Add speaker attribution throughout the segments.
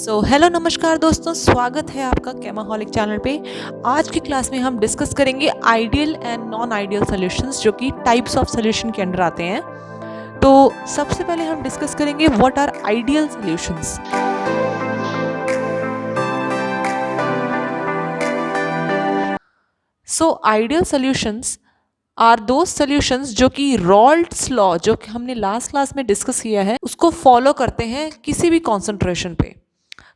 Speaker 1: Hello नमस्कार दोस्तों, स्वागत है आपका केमाहॉलिक चैनल पे। आज की क्लास में हम डिस्कस करेंगे ideal and non ideal solutions, जो कि टाइप्स ऑफ सॉल्यूशन के अंडर आते हैं। तो सबसे पहले हम डिस्कस करेंगे what are ideal solutions. Ideal solutions are दो सॉल्यूशंस जो कि रॉल्ड्स लॉ, जो कि हमने लास्ट क्लास में डिस्कस किया है, उसको फॉलो करते हैं किसी भी कॉन्सेंट्रेशन पे।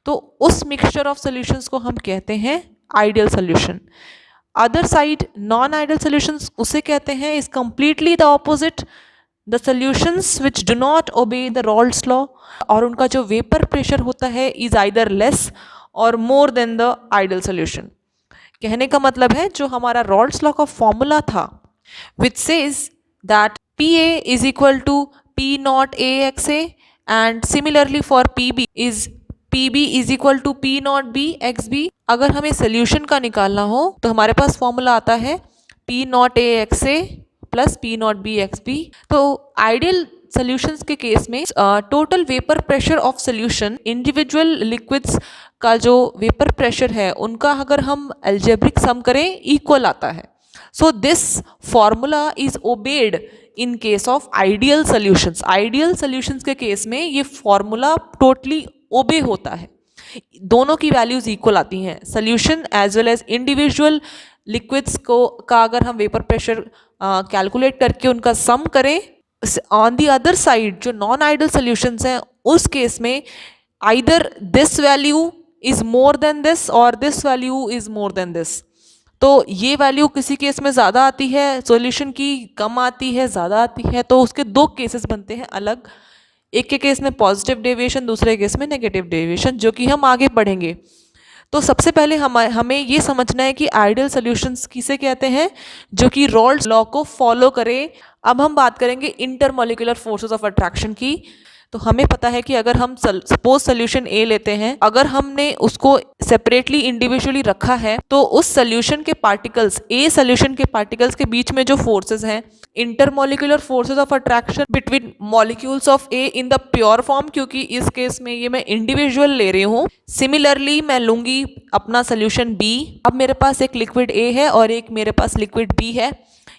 Speaker 1: तो उस मिक्सचर ऑफ सॉल्यूशंस को हम कहते हैं ideal solution. Other side non ideal solutions उसे कहते हैं is completely the opposite, the solutions which do not obey the Raoult's law, और उनका जो वेपर प्रेशर होता है इज आइदर लेस और more than the ideal solution. कहने का मतलब है जो हमारा रॉल्ड्स लॉ का फॉर्मूला था which says that PA is equal to P naught AXA, and similarly for PB is PB is equal to P naught B XB। अगर हमें सोल्यूशन का निकालना हो तो हमारे पास फॉर्मूला आता है P naught AXA plus P naught B XB। तो आइडियल सॉल्यूशंस के केस में total vapour pressure of solution, individual liquids का जो वेपर प्रेशर है उनका अगर हम अलजेब्रिक सम करें इक्वल आता है। So this formula is obeyed in case of ideal solutions। ideal solutions के केस में ये formula totally obey होता है, दोनों की वैल्यूज इक्वल आती हैं। Solution as well as individual liquids को का अगर हम वेपर प्रेशर कैलकुलेट करके उनका सम करें, ऑन दी अदर साइड जो नॉन आइडियल सॉल्यूशंस हैं उस केस में either this value is more than this और this value is more than this. तो ये वैल्यू किसी केस में ज़्यादा आती है, सॉल्यूशन की कम आती है, ज़्यादा आती है, तो उसके दो केसेस बनते हैं अलग। एक के केस में पॉजिटिव डेविएशन, दूसरे केस में नेगेटिव डेविएशन, जो कि हम आगे पढ़ेंगे। तो सबसे पहले हमें ये समझना है कि आइडियल सॉल्यूशंस किसे कहते हैं, जो कि रॉल्ड्स लॉ को फॉलो करें। अब हम बात करेंगे इंटरमॉलिक्यूलर फोर्सेस ऑफ अट्रैक्शन की। तो हमें पता है कि अगर हम सपोज सोल्यूशन ए लेते हैं, अगर हमने उसको सेपरेटली इंडिविजुअली रखा है तो उस सोल्यूशन के पार्टिकल्स, ए सोल्यूशन के पार्टिकल्स के बीच में जो फोर्सेस हैं, intermolecular forces of attraction between molecules of A in the pure form, क्योंकि इस केस में ये मैं इंडिविजुअल ले रही हूँ। सिमिलरली मैं लूंगी अपना सोल्यूशन बी। अब मेरे पास एक लिक्विड ए है और एक मेरे पास लिक्विड बी है,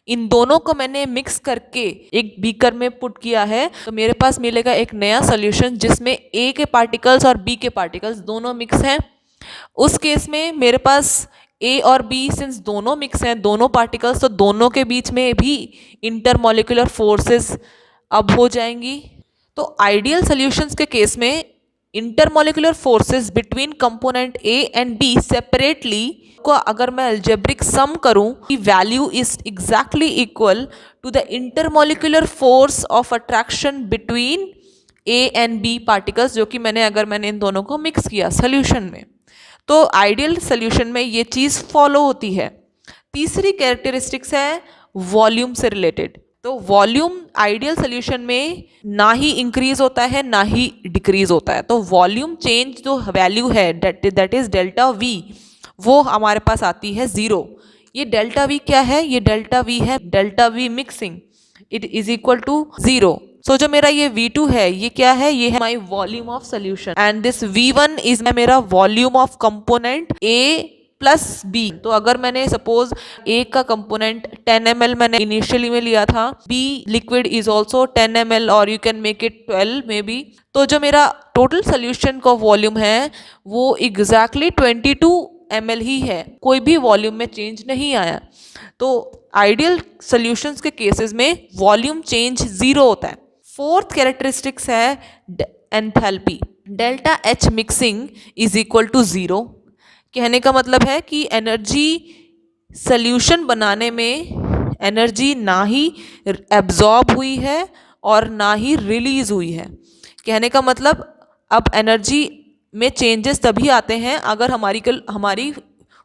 Speaker 1: इन दोनों को मैंने मिक्स करके एक बीकर में पुट किया है, तो मेरे पास मिलेगा एक नया सॉल्यूशन जिसमें ए के पार्टिकल्स और बी के पार्टिकल्स दोनों मिक्स हैं। उस केस में मेरे पास ए और बी सिंस दोनों मिक्स हैं, दोनों पार्टिकल्स, तो दोनों के बीच में भी इंटरमॉलिक्यूलर फोर्सेस अब हो जाएंगी। तो आइडियल सॉल्यूशंस के केस में intermolecular forces between component A and B separately को अगर मैं अलजेब्रिक सम करूं, की value is exactly equal to the intermolecular force of attraction between A and B particles, जो कि मैंने इन दोनों को मिक्स किया सोल्यूशन में। तो आइडियल सोल्यूशन में ये चीज़ फॉलो होती है। तीसरी कैरेक्टरिस्टिक्स है वॉल्यूम से रिलेटेड। तो वॉल्यूम आइडियल सोल्यूशन में ना ही इंक्रीज होता है ना ही डिक्रीज होता है। तो वॉल्यूम चेंज जो वैल्यू है दैट इज डेल्टा वी, वो हमारे पास आती है ज़ीरो। ये डेल्टा वी क्या है? ये डेल्टा वी है delta V mixing, it is equal to zero. So जो मेरा ये V2 है ये क्या है? ये है my volume of solution, and this V1 is मेरा volume of component A plus B। तो अगर मैंने सपोज A का कंपोनेंट 10 ml मैंने इनिशियली में लिया था, B liquid is also 10 ml और you can make it 12 may be, तो जो मेरा टोटल सोल्यूशन का वॉल्यूम है वो एग्जैक्टली 22 ml ही है, कोई भी वॉल्यूम में चेंज नहीं आया। तो आइडियल सॉल्यूशंस के केसेस में वॉल्यूम चेंज ज़ीरो होता है। फोर्थ कैरेक्टरिस्टिक्स है enthalpy. Delta H mixing is equal to zero. कहने का मतलब है कि एनर्जी सॉल्यूशन बनाने में एनर्जी ना ही एब्जॉर्ब हुई है और ना ही रिलीज हुई है। कहने का मतलब अब एनर्जी में चेंजेस तभी आते हैं अगर हमारी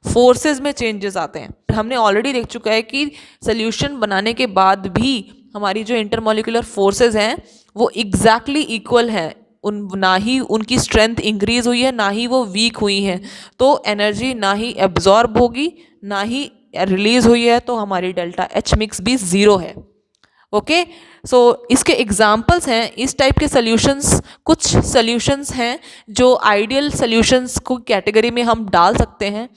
Speaker 1: फोर्सेस में चेंजेस आते हैं। हमने ऑलरेडी देख चुका है कि सोल्यूशन बनाने के बाद भी हमारी जो इंटरमॉलिक्यूलर फोर्सेस हैं वो एग्जैक्टली इक्वल हैं, ना ही उनकी स्ट्रेंथ इंक्रीज हुई है ना ही वो वीक हुई हैं। तो एनर्जी ना ही एब्जॉर्ब होगी ना ही रिलीज हुई है, तो हमारी डेल्टा H मिक्स भी ज़ीरो है। ओके, इसके एग्जाम्पल्स हैं इस टाइप के सॉल्यूशंस। कुछ सॉल्यूशंस हैं जो आइडियल सॉल्यूशंस को कैटेगरी में हम डाल सकते हैं।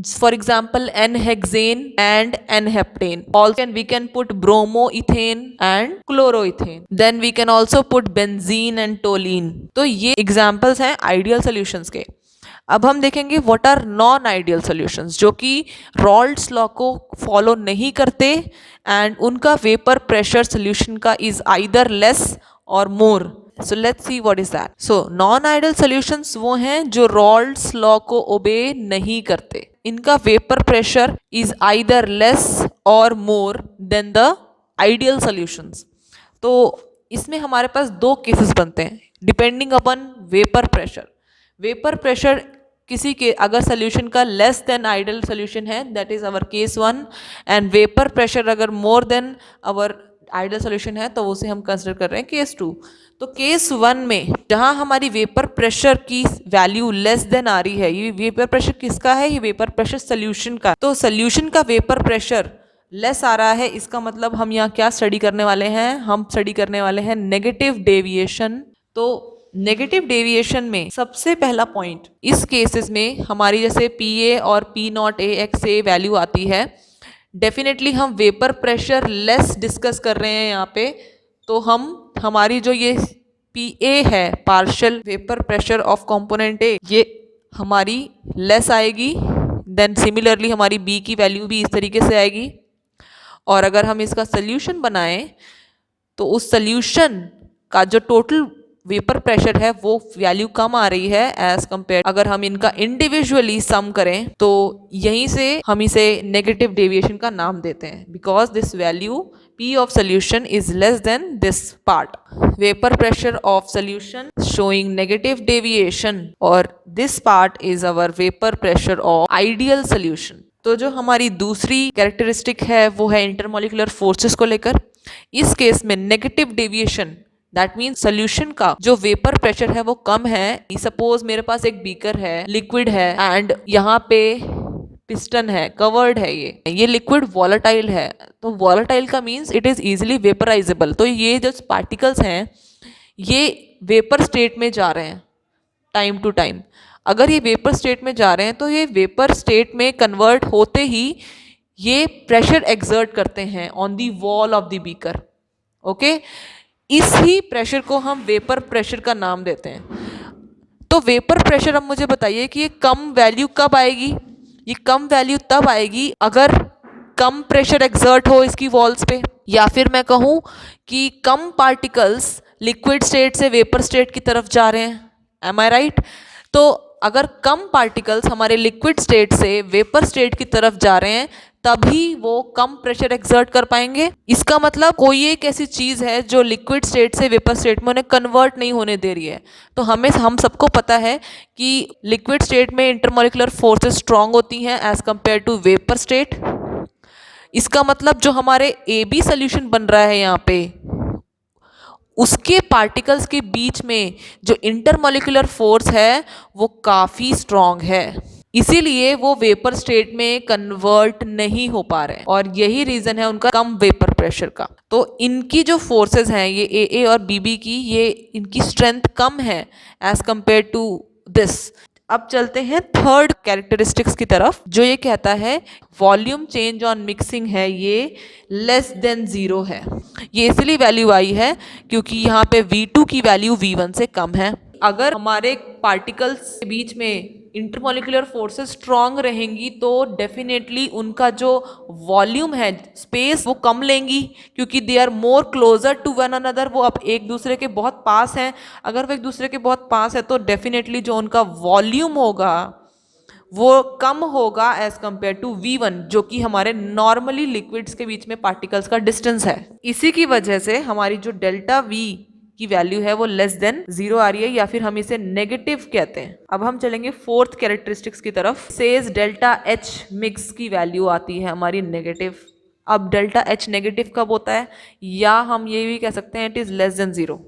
Speaker 1: For example n hexane and n heptane. Also we can put bromoethane and chloroethane. Then we can also put benzene and toluene. तो ये एग्जाम्पल्स हैं आइडियल सॉल्यूशंस के। अब हम देखेंगे what are non ideal solutions, जो कि रॉल्ड्स लॉ को फॉलो नहीं करते एंड उनका वेपर प्रेशर सॉल्यूशन का इज आइदर लेस और more. So let's see what is that. So non ideal solutions वो हैं जो रॉल्ड्स लॉ को ओबे नहीं करते। इनका vapour pressure is either less और more than the ideal solutions. तो इसमें हमारे पास दो केसेस बनते हैं depending upon vapour pressure. Vapour pressure किसी के अगर सोल्यूशन का लेस देन आइडियल सोल्यूशन है, that is our case 1, and vapour pressure अगर more than our ideal solution है तो उसे हम कंसिडर कर रहे हैं केस 2। तो केस 1 में जहां हमारी वेपर प्रेशर की वैल्यू लेस देन आ रही है, ये वेपर प्रेशर किसका है? ये वेपर प्रेशर सोल्यूशन का। तो सोल्यूशन का वेपर प्रेशर लेस आ रहा है, इसका मतलब हम यहाँ क्या स्टडी करने वाले हैं? हम स्टडी करने वाले हैं नेगेटिव डेविएशन। तो नेगेटिव डेविएशन में सबसे पहला पॉइंट इस केसेस में हमारी जैसे PA और P0 से वैल्यू आती है, डेफिनेटली हम वेपर प्रेशर लेस डिस्कस कर रहे हैं यहाँ पे। तो हम हमारी जो ये PA है, partial vapour pressure of component A, ये हमारी लेस आएगी। देन सिमिलरली हमारी B की वैल्यू भी इस तरीके से आएगी। और अगर हम इसका सोल्यूशन बनाएं तो उस सोल्यूशन का जो टोटल वेपर प्रेशर है वो वैल्यू कम आ रही है एज कंपेयर। अगर हम इनका इंडिविजुअली सम करें तो यहीं से हम इसे नेगेटिव डेविएशन का नाम देते हैं, because this value P of solution is less than this part. Vapour pressure of solution showing negative deviation और this part is our vapour pressure of ideal solution. तो जो हमारी दूसरी कैरेक्टरिस्टिक है वो है इंटरमॉलिक्यूलर फोर्सेस को लेकर। इस केस में negative deviation that means solution का जो वेपर प्रेशर है वो कम है। सपोज मेरे पास एक बीकर है, लिक्विड है एंड यहाँ पे पिस्टन है, कवर्ड है। ये लिक्विड वॉलेटाइल है। तो वॉलेटाइल का मीन्स इट इज इजीली वेपराइजेबल। तो ये जो पार्टिकल्स हैं ये वेपर स्टेट में जा रहे हैं टाइम टू टाइम। अगर ये वेपर स्टेट में जा रहे हैं तो ये वेपर स्टेट में कन्वर्ट होते ही ये प्रेशर एक्सर्ट करते हैं on the wall of the beaker. Okay, इस ही प्रेशर को हम वेपर प्रेशर का नाम देते हैं। तो वेपर प्रेशर, अब मुझे बताइए कि ये कम वैल्यू कब आएगी? ये कम वैल्यू तब आएगी अगर कम प्रेशर एक्सर्ट हो इसकी वॉल्स पे, या फिर मैं कहूँ कि कम पार्टिकल्स लिक्विड स्टेट से वेपर स्टेट की तरफ जा रहे हैं। एम आई राइट? तो अगर कम पार्टिकल्स हमारे लिक्विड स्टेट से वेपर स्टेट की तरफ जा रहे हैं तभी वो कम प्रेशर एक्सर्ट कर पाएंगे। इसका मतलब कोई एक ऐसी चीज़ है जो लिक्विड स्टेट से वेपर स्टेट में उन्हें कन्वर्ट नहीं होने दे रही है। तो हम सबको पता है कि लिक्विड स्टेट में इंटरमॉलिक्यूलर फोर्सेस स्ट्रांग होती हैं as compare to vapour state. इसका मतलब जो हमारे AB सोल्यूशन बन रहा है यहाँ पे, उसके पार्टिकल्स के बीच में जो इंटरमॉलिक्यूलर फोर्स है वो काफ़ी स्ट्रांग है, इसीलिए वो वेपर स्टेट में कन्वर्ट नहीं हो पा रहे हैं। और यही रीजन है उनका कम वेपर प्रेशर का। तो इनकी जो फोर्सेस हैं ये AA और BB की, ये इनकी स्ट्रेंथ कम है एज कंपेयर टू दिस। अब चलते हैं थर्ड कैरेक्टरिस्टिक्स की तरफ, जो ये कहता है वॉल्यूम चेंज ऑन मिक्सिंग है ये लेस देन 0 है। ये इसलिए वैल्यू आई है क्योंकि यहाँ पे V2 की वैल्यू V1 से कम है। अगर हमारे पार्टिकल्स के बीच में इंटरमॉलिक्यूलर फोर्सेस स्ट्रांग रहेंगी तो डेफिनेटली उनका जो वॉल्यूम है, स्पेस, वो कम लेंगी क्योंकि they are more closer to one another. वो अब एक दूसरे के बहुत पास हैं। अगर वो एक दूसरे के बहुत पास है तो डेफिनेटली जो उनका वॉल्यूम होगा वो कम होगा एज कंपेयर टू V1, जो कि हमारे नॉर्मली लिक्विड्स के बीच में पार्टिकल्स का डिस्टेंस है। इसी की वजह से हमारी जो डेल्टा V की वैल्यू है वो लेस देन 0 आ रही है, या फिर हम इसे नेगेटिव कहते हैं। अब हम चलेंगे फोर्थ कैरेक्टरिस्टिक्स की तरफ। सेज डेल्टा H मिक्स की वैल्यू आती है हमारी नेगेटिव। अब डेल्टा H नेगेटिव कब होता है, या हम ये भी कह सकते हैं it is less then 0।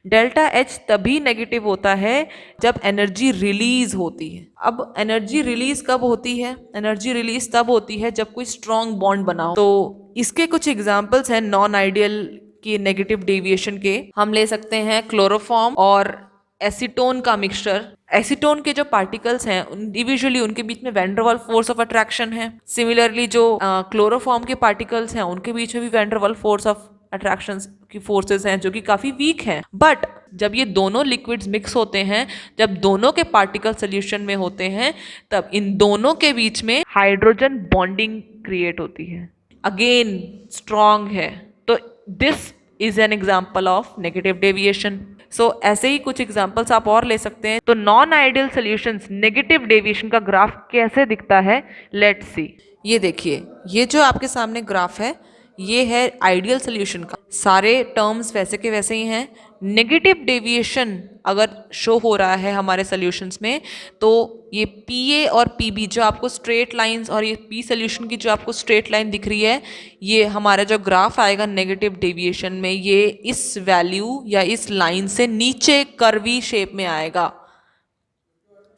Speaker 1: Delta H तभी नेगेटिव होता है जब एनर्जी रिलीज होती है। अब एनर्जी रिलीज कब होती है? एनर्जी रिलीज तब होती है जब कोई स्ट्रॉन्ग बॉन्ड बना हो। तो इसके कुछ एग्जाम्पल्स हैं नॉन आइडियल के नेगेटिव डेविएशन के हम ले सकते हैं क्लोरोफॉर्म और एसीटोन का मिक्सचर। एसीटोन के जो पार्टिकल्स हैं इंडिविजुअली उनके बीच में van der Waals force of attraction है। सिमिलरली जो क्लोरोफॉर्म के पार्टिकल्स हैं उनके बीच में भी van der Waals force of attraction की फोर्सेस हैं जो कि काफी वीक हैं। बट जब ये दोनों लिक्विड्स मिक्स होते हैं, जब दोनों के पार्टिकल सोल्यूशन में होते हैं, तब इन दोनों के बीच में हाइड्रोजन बॉन्डिंग क्रिएट होती है, अगेन स्ट्रॉन्ग है। तो this is an example of negative deviation. So ऐसे ही कुछ एग्जाम्पल्स आप और ले सकते हैं। तो non ideal solutions negative deviation का ग्राफ कैसे दिखता है, लेट्स सी। ये देखिए, ये जो आपके सामने ग्राफ है ये है आइडियल सोल्यूशन का। सारे टर्म्स वैसे के वैसे ही हैं। नेगेटिव डेविएशन अगर शो हो रहा है हमारे सोल्यूशंस में, तो ये पी ए और पी बी जो आपको स्ट्रेट लाइंस, और ये पी सोल्यूशन की जो आपको स्ट्रेट लाइन दिख रही है, ये हमारा जो ग्राफ आएगा नेगेटिव डेविएशन में, ये इस वैल्यू या इस लाइन से नीचे कर्वी शेप में आएगा।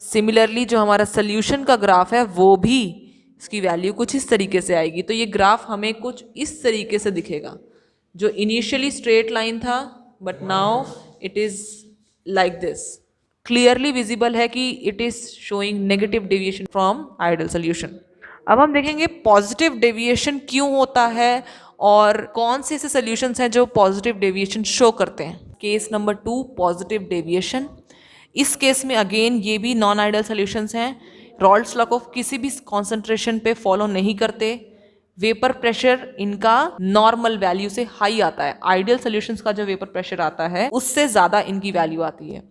Speaker 1: सिमिलरली जो हमारा सोल्यूशन का ग्राफ है वो भी इसकी वैल्यू कुछ इस तरीके से आएगी। तो ये ग्राफ हमें कुछ इस तरीके से दिखेगा, जो इनिशियली स्ट्रेट लाइन था but now it is like this. Clearly visible है कि it is showing negative deviation from ideal solution. अब हम देखेंगे पॉजिटिव डेविएशन क्यों होता है और कौन से ऐसे सोल्यूशंस हैं जो पॉजिटिव डेविएशन शो करते हैं। Case number 2, positive deviation. इस केस में अगेन ये भी नॉन आइडियल सोल्यूशंस हैं। रॉल्ड्स लॉ को किसी भी कॉन्सेंट्रेशन पे फॉलो नहीं करते। वेपर प्रेशर इनका नॉर्मल वैल्यू से हाई आता है। आइडियल सोल्यूशंस का जो वेपर प्रेशर आता है उससे ज़्यादा इनकी वैल्यू आती है।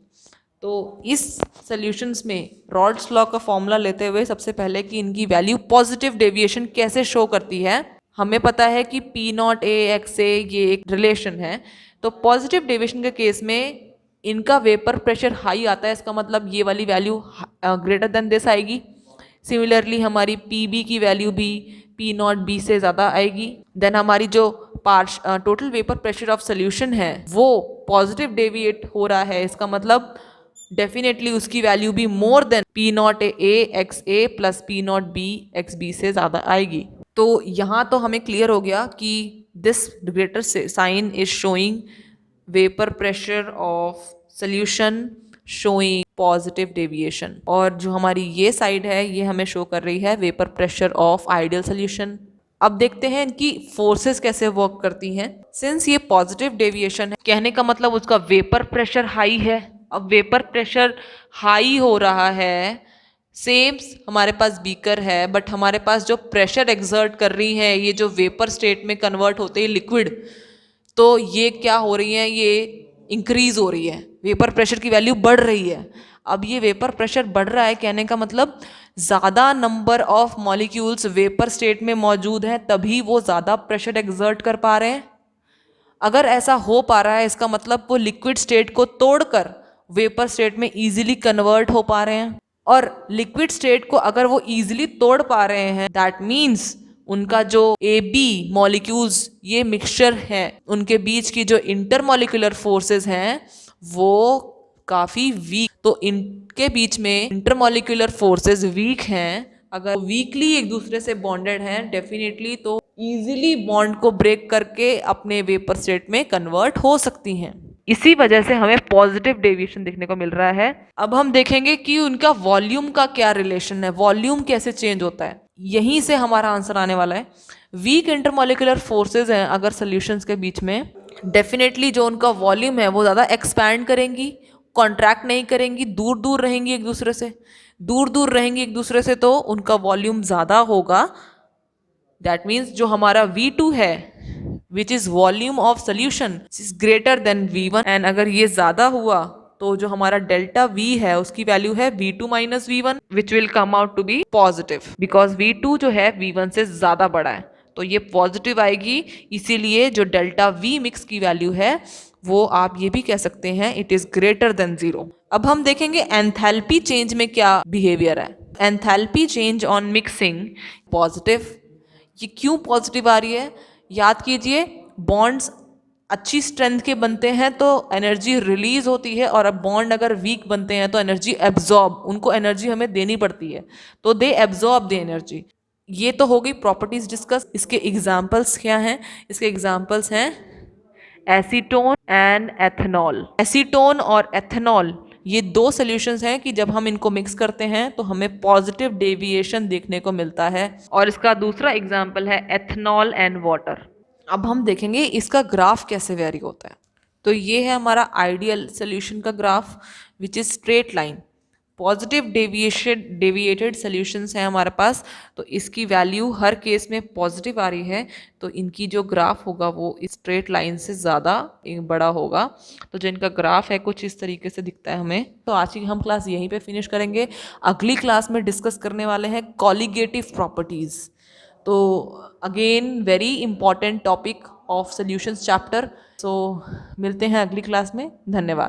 Speaker 1: तो इस सोल्यूशंस में रॉल्ड्स लॉ का फॉर्मूला लेते हुए सबसे पहले कि इनकी वैल्यू पॉजिटिव डेविएशन कैसे शो करती है। हमें पता है कि पी नॉट ए एक्स ए ये एक रिलेशन है। तो पॉजिटिव डेविएशन के केस में इनका वेपर प्रेशर हाई आता है, इसका मतलब ये वाली वैल्यू ग्रेटर देन दिस आएगी। सिमिलरली हमारी पी बी की वैल्यू भी पी नॉट बी से ज़्यादा आएगी। देन हमारी जो total vapour pressure of solution है वो पॉजिटिव डेविएट हो रहा है, इसका मतलब डेफिनेटली उसकी वैल्यू भी more than P naught A X A plus P naught B X B से ज़्यादा आएगी। तो यहाँ तो हमें क्लियर हो गया कि this greater sign is showing vapour pressure of solution showing positive deviation, और जो हमारी ये साइड है ये हमें शो कर रही है vapour pressure of ideal solution. अब देखते हैं इनकी फोर्सेस कैसे वर्क करती हैं। सिंस ये पॉजिटिव डेविएशन है, कहने का मतलब उसका वेपर प्रेशर हाई है। अब वेपर प्रेशर हाई हो रहा है, सेम हमारे पास बीकर है, बट हमारे पास जो प्रेशर एक्सर्ट कर रही है ये जो वेपर स्टेट में कन्वर्ट होते हैं लिक्विड, तो ये क्या हो रही है, ये इंक्रीज हो रही है, वेपर प्रेशर की वैल्यू बढ़ रही है। अब ये वेपर प्रेशर बढ़ रहा है, कहने का मतलब ज़्यादा number of molecules vapour state में मौजूद हैं, तभी वो ज़्यादा प्रेशर एक्सर्ट कर पा रहे हैं। अगर ऐसा हो पा रहा है इसका मतलब वो लिक्विड स्टेट को तोड़कर वेपर स्टेट में इजीली कन्वर्ट हो पा रहे हैं। और लिक्विड स्टेट को अगर वो इजीली तोड़ पा रहे हैं, दैट मीन्स उनका जो ए बी मॉलिक्यूल्स ये मिक्सचर है, उनके बीच की जो इंटरमॉलिक्यूलर फोर्सेस हैं वो काफ़ी वीक। तो इनके बीच में इंटरमॉलिक्यूलर फोर्सेस वीक हैं। अगर वीकली एक दूसरे से बॉन्डेड हैं डेफिनेटली तो इजीली बॉन्ड को ब्रेक करके अपने वेपर स्टेट में कन्वर्ट हो सकती हैं। इसी वजह से हमें पॉजिटिव डेविएशन देखने को मिल रहा है। अब हम देखेंगे कि उनका वॉल्यूम का क्या रिलेशन है, वॉल्यूम कैसे चेंज होता है, यहीं से हमारा आंसर आने वाला है। वीक इंटरमॉलिक्यूलर फोर्सेस हैं अगर सॉल्यूशंस के बीच में, डेफिनेटली जो उनका वॉल्यूम है वो ज़्यादा एक्सपैंड करेंगी, कॉन्ट्रैक्ट नहीं करेंगी, दूर दूर रहेंगी एक दूसरे से। दूर दूर रहेंगी एक दूसरे से तो उनका वॉल्यूम ज़्यादा होगा। दैट मीन्स जो हमारा V2 है which is volume of solution is greater than V1, and अगर ये ज़्यादा हुआ तो जो हमारा डेल्टा V है उसकी वैल्यू है V2 minus V1 which will come out to be positive, because V2 जो है V1 से ज़्यादा बड़ा है तो ये पॉजिटिव आएगी। इसीलिए जो डेल्टा V मिक्स की वैल्यू है वो आप ये भी कह सकते हैं इट इज़ ग्रेटर देन 0। अब हम देखेंगे एंथैल्पी चेंज में क्या बिहेवियर है। Enthalpy change on mixing positive. ये क्यों पॉजिटिव आ रही है, याद कीजिए बॉन्ड्स अच्छी स्ट्रेंथ के बनते हैं तो एनर्जी रिलीज होती है, और अब बॉन्ड अगर वीक बनते हैं तो एनर्जी एब्जॉर्ब, उनको एनर्जी हमें देनी पड़ती है तो दे एब्जॉर्ब द एनर्जी। ये तो हो गई प्रॉपर्टीज डिस्कस। इसके एग्जाम्पल्स क्या हैं, इसके एग्जाम्पल्स हैं एसीटोन एंड एथेनॉल। एसीटोन और एथेनॉल ये दो सॉल्यूशंस हैं कि जब हम इनको मिक्स करते हैं तो हमें पॉजिटिव डेविएशन देखने को मिलता है। और इसका दूसरा एग्जाम्पल है एथेनॉल एंड वाटर। अब हम देखेंगे इसका ग्राफ कैसे वेरी होता है। तो ये है हमारा आइडियल सोल्यूशन का graph which is straight line. Positive deviated solutions हैं हमारे पास, तो इसकी वैल्यू हर केस में पॉजिटिव आ रही है, तो इनकी जो ग्राफ होगा वो स्ट्रेट लाइन से ज़्यादा बड़ा होगा। तो जो इनका ग्राफ है कुछ इस तरीके से दिखता है हमें। तो आज की हम क्लास यहीं पे फिनिश करेंगे। अगली क्लास में डिस्कस करने वाले हैं कॉलिगेटिव प्रॉपर्टीज़। तो again very important topic of solutions chapter. So मिलते हैं अगली क्लास में। धन्यवाद।